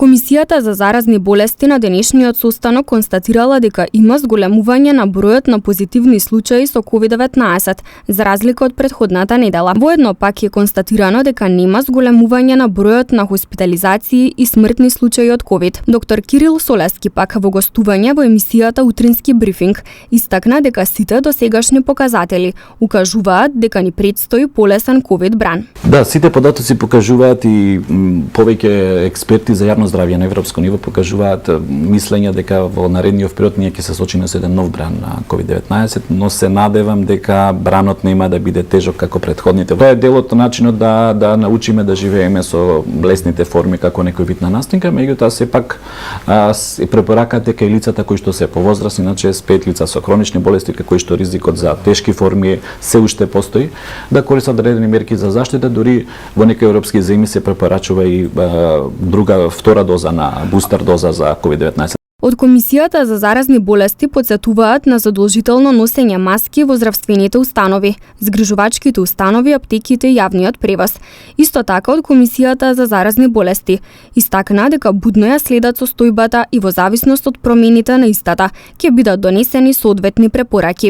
Комисијата за заразни болести на денешниот состанок констатирала дека има зголемување на бројот на позитивни случаи со COVID-19, за разлика од претходната недела. Воедно пак е констатирано дека нема зголемување на бројот на хоспитализации и смртни случаи од COVID. Доктор Кирил Солески пак во гостување во емисијата Утрински брифинг истакна дека сите досегашни показатели укажуваат дека ни предстои полесен COVID бран. Да, сите податоци покажуваат и повеќе експерти за јавно здравје на европско ниво покажуваат мислење дека во наредниот период ние ќе се соочиме со еден нов бран на COVID-19, но се надевам дека бранот нема да биде тежок како претходните. Тоа е дел од начинот да научиме да живееме со лесните форми како некој вид на настинка, меѓутоа сепак се препоракат дека и лицата кои што се повозрасни, иначе спеет лица со хронични болести, кои што ризикот за тешки форми се уште постои, да користат одредени мерки за заштита, дури во некои европски земји се препорачува и друга втора доза на бустер доза за COVID-19. Од Комисијата за заразни болести потсетуваат на задолжително носење маски во здравствените установи, згрижувачките установи, аптеките и јавниот превоз. Исто така од Комисијата за заразни болести истакна дека будно ја следат состојбата и во зависност од промените на истата ќе бидат донесени соодветни препораки.